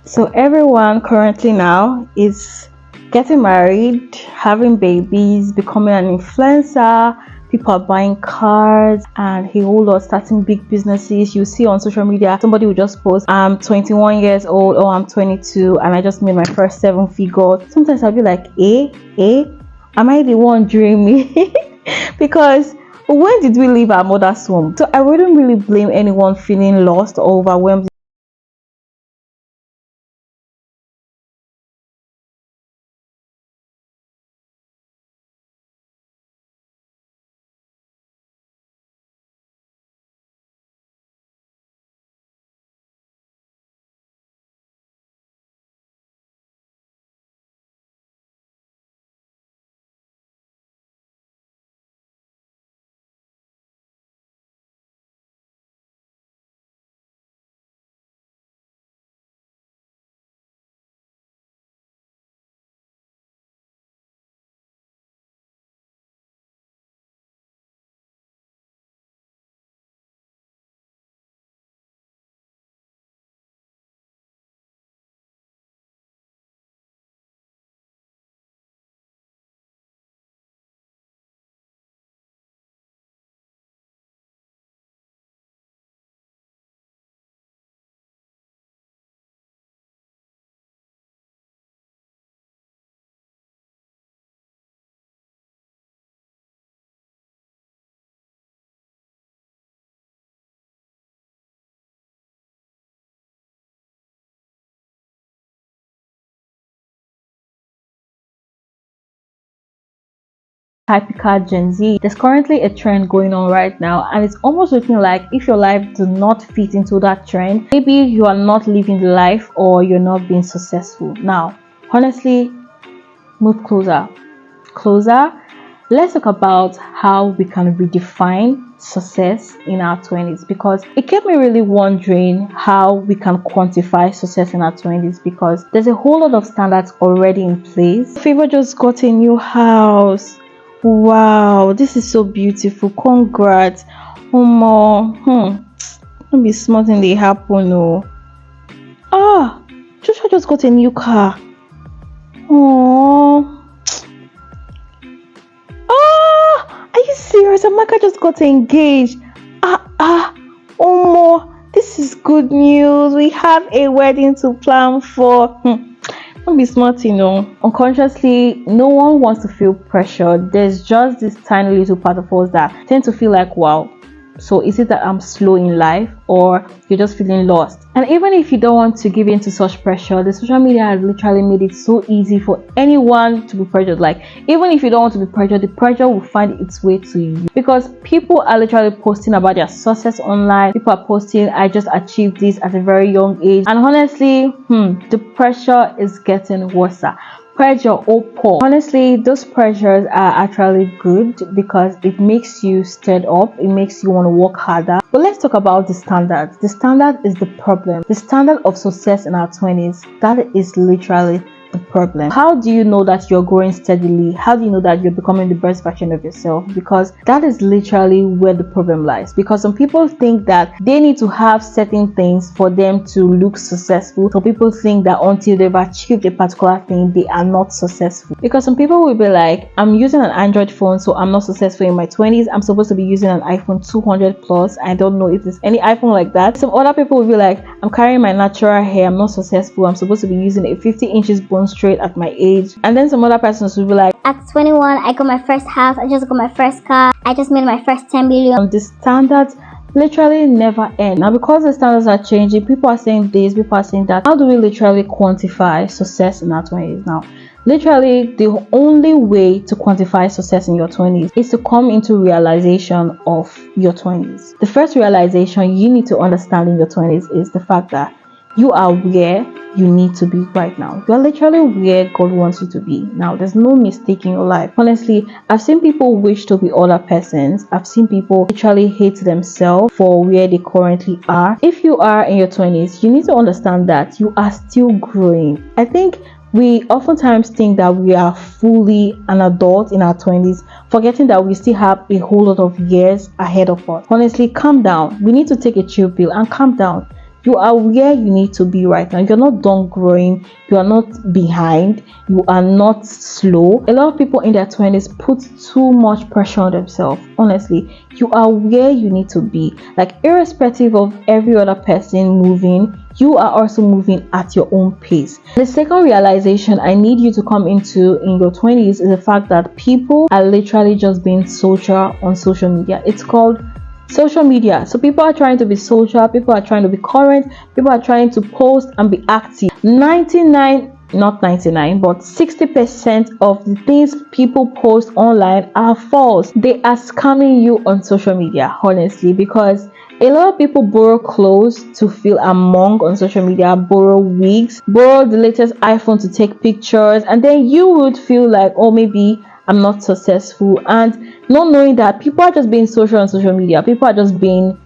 So everyone currently now is getting married, having babies, becoming an influencer. People are buying cars and a whole lot starting big businesses. You see on social media, somebody will just post, I'm 21 years old or I'm 22 and I just made my first 7 figures. Sometimes I'll be like, am I the one dreaming? Because when did we leave our mother's womb? So I wouldn't really blame anyone feeling lost or overwhelmed. Typical Gen Z. There's currently a trend going on right now, and it's almost looking like if your life does not fit into that trend, maybe you are not living the life or you're not being successful. Now, honestly, move closer. Let's talk about how we can redefine success in our 20s, because it kept me really wondering how we can quantify success in our 20s, because there's a whole lot of standards already in place. Favor just got a new house. Wow, this is so beautiful. Congrats. Don't be smart in the happen. No. Joshua just got a new car. Oh. Are you serious? Amaka just got engaged. This is good news. We have a wedding to plan for. Don't be smart, Unconsciously, no one wants to feel pressured. There's just this tiny little part of us that tend to feel like, wow, so is it that I'm slow in life, or you're just feeling lost? And even if you don't want to give in to such pressure, the social media has literally made it so easy for anyone to be pressured. Like, even if you don't want to be pressured, the pressure will find its way to you, because people are literally posting about their success online. People are posting, I just achieved this at a very young age. And honestly, the pressure is getting worse. Pressure or poor. Honestly, those pressures are actually good because it makes you stirred up, it makes you want to work harder. But let's talk about the standard. The standard is the problem. The standard of success in our 20s, that is literally the problem. How do you know that you're growing steadily? How do you know that you're becoming the best version of yourself? Because that is literally where the problem lies. Because some people think that they need to have certain things for them to look successful. Some people think that until they've achieved a particular thing, they are not successful. Because some people will be like, I'm using an Android phone, so I'm not successful in my 20s. I'm supposed to be using an iPhone 200 plus. I don't know if there's any iPhone like that. Some other people will be like, I'm carrying my natural hair, I'm not successful. I'm supposed to be using a 50 inches bone straight at my age. And then some other persons will be like, at 21, I got my first house, I just got my first car, I just made my first 10 million. The standards literally never end. Now, because the standards are changing, people are saying this, people are saying that. How do we literally quantify success in our 20s now? Literally, the only way to quantify success in your 20s is to come into realization of your 20s. The first realization you need to understand in your 20s is the fact that you are where you need to be right now. You are literally where God wants you to be. Now, there's no mistake in your life. Honestly, I've seen people wish to be other persons. I've seen people literally hate themselves for where they currently are. If you are in your 20s, you need to understand that you are still growing. I think we oftentimes think that we are fully an adult in our 20s, forgetting that we still have a whole lot of years ahead of us. Honestly, calm down. We need to take a chill pill and calm down. You are where you need to be right now. You're not done growing. You are not behind. You are not slow. A lot of people in their 20s put too much pressure on themselves. Honestly, you are where you need to be. Like, irrespective of every other person moving, you are also moving at your own pace. The second realization I need you to come into in your 20s is the fact that people are literally just being social on social media. It's called social media. So people are trying to be social, people are trying to be current, people are trying to post and be active. 60% of the things people post online are false. They are scamming you on social media, honestly, because a lot of people borrow clothes to feel among on social media, borrow wigs, borrow the latest iPhone to take pictures, and then you would feel like, oh, maybe I'm not successful, and not knowing that people are just being social on social media. People are just being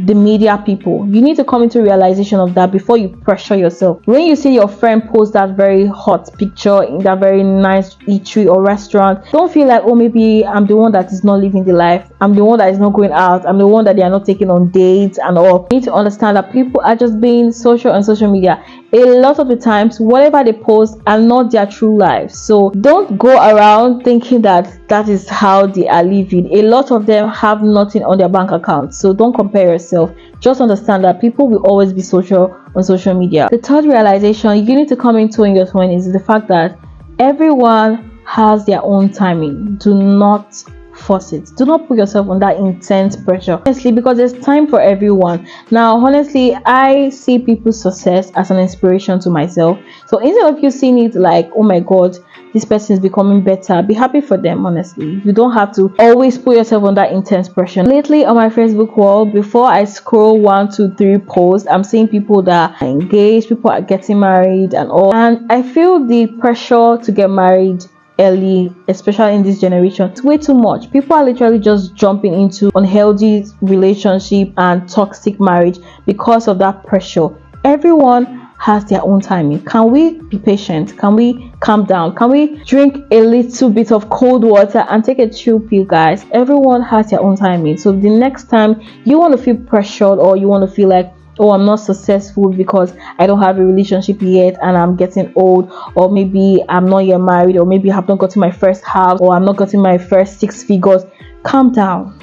the media people. You need to come into realization of that before you pressure yourself. When you see your friend post that very hot picture in that very nice eatery or restaurant, don't feel like, oh, maybe I'm the one that is not living the life, I'm the one that is not going out, I'm the one that they are not taking on dates and all. You need to understand that people are just being social on social media. A lot of the times, whatever they post are not their true lives. So don't go around thinking that that is how they are living. A lot of them have nothing on their bank account. So don't compare yourself. Just understand that people will always be social on social media. The third realization you need to come into in your 20s is the fact that everyone has their own timing. Do not force it. Do not put yourself under intense pressure, honestly, because there's time for everyone. Now, honestly, I see people's success as an inspiration to myself. So instead of you seeing it like, oh my god, this person is becoming better, be happy for them. Honestly, you don't have to always put yourself under intense pressure. Lately on my Facebook wall, before I scroll 1, 2, 3 posts, I'm seeing people that are engaged, people are getting married and all, and I feel the pressure to get married early, especially in this generation, it's way too much. People are literally just jumping into unhealthy relationship and toxic marriage because of that pressure. Everyone has their own timing. Can we be patient? Can we calm down? Can we drink a little bit of cold water and take a chill pill, guys? Everyone has their own timing. So the next time you want to feel pressured, or you want to feel like, oh, I'm not successful because I don't have a relationship yet and I'm getting old, or maybe I'm not yet married, or maybe I have not gotten my first house, or I'm not getting my first 6 figures, calm down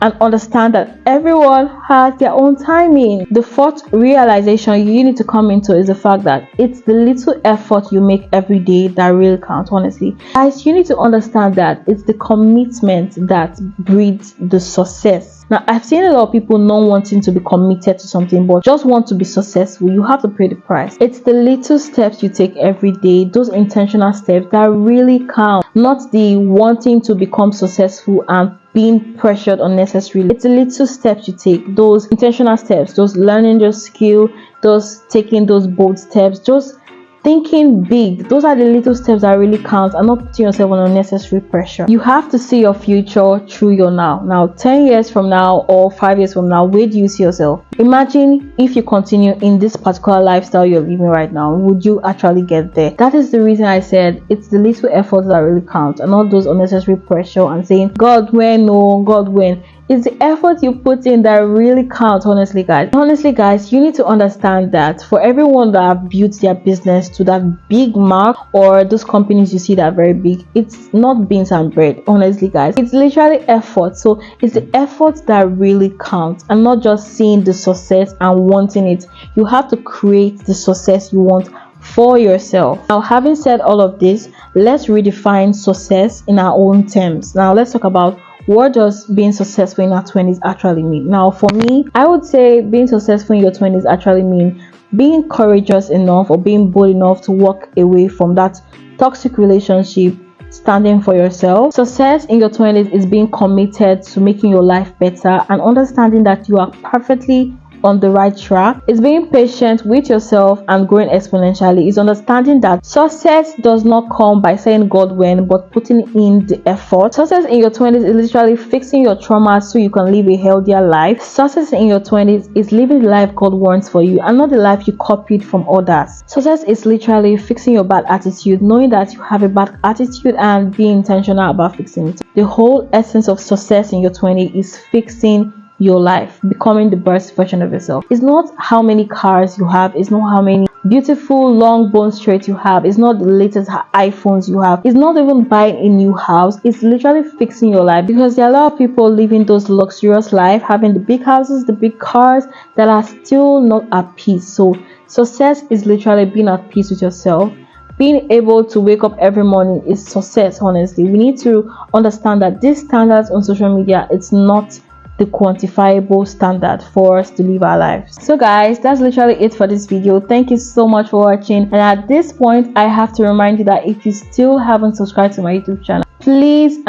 and understand that everyone has their own timing. The fourth realization you need to come into is the fact that it's the little effort you make every day that really counts. Honestly, guys, you need to understand that it's the commitment that breeds the success. Now, I've seen a lot of people not wanting to be committed to something but just want to be successful. You have to pay the price. It's the little steps you take every day, those intentional steps that really count, not the wanting to become successful and being pressured unnecessarily. It's the little steps you take, those intentional steps, those learning your skill, those taking those bold steps, just thinking big. Those are the little steps that really count, and not putting yourself on unnecessary pressure. You have to see your future through your now. Now, 10 years from now or 5 years from now, where do you see yourself? Imagine if you continue in this particular lifestyle you're living right now, would you actually get there? That is the reason I said it's the little efforts that really count, and not those unnecessary pressure and saying, God, when? No, God, when? It's the effort you put in that really counts. Honestly, guys, you need to understand that for everyone that have built their business to that big mark, or those companies you see that are very big, it's not beans and bread. Honestly, guys, it's literally effort. So it's the effort that really counts, and not just seeing the success and wanting it. You have to create the success you want for yourself. Now, having said all of this, let's redefine success in our own terms. Now, let's talk about what does being successful in our 20s actually mean. Now, for me, I would say being successful in your 20s actually mean being courageous enough or being bold enough to walk away from that toxic relationship, standing for yourself. Success in your 20s is being committed to making your life better and understanding that you are perfectly on the right track. It's being patient with yourself and growing exponentially. It's understanding that success does not come by saying God when, but putting in the effort. Success in your 20s is literally fixing your traumas so you can live a healthier life. Success in your 20s is living the life God wants for you and not the life you copied from others. Success is literally fixing your bad attitude, knowing that you have a bad attitude and being intentional about fixing it. The whole essence of success in your 20s is fixing your life, becoming the best version of yourself. It's not how many cars you have, it's not how many beautiful long bone straight you have, it's not the latest iPhones you have, it's not even buying a new house. It's literally fixing your life, because there are a lot of people living those luxurious life, having the big houses, the big cars, that are still not at peace. So success is literally being at peace with yourself. Being able to wake up every morning is success. Honestly, we need to understand that these standards on social media, it's not the quantifiable standard for us to live our lives. So guys, that's literally it for this video. Thank you so much for watching, and at this point I have to remind you that if you still haven't subscribed to my YouTube channel, please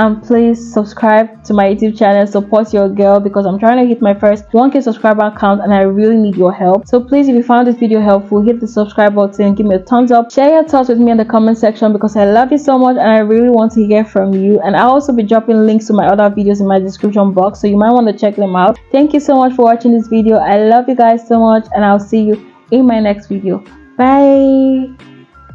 subscribe to my YouTube channel. Support your girl, because I'm trying to hit my first 1K subscriber count and I really need your help. So please, if you found this video helpful, hit the subscribe button, give me a thumbs up, share your thoughts with me in the comment section, because I love you so much and I really want to hear from you. And I'll also be dropping links to my other videos in my description box, so you might want to check them out. Thank you so much for watching this video. I love you guys so much, and I'll see you in my next video. Bye.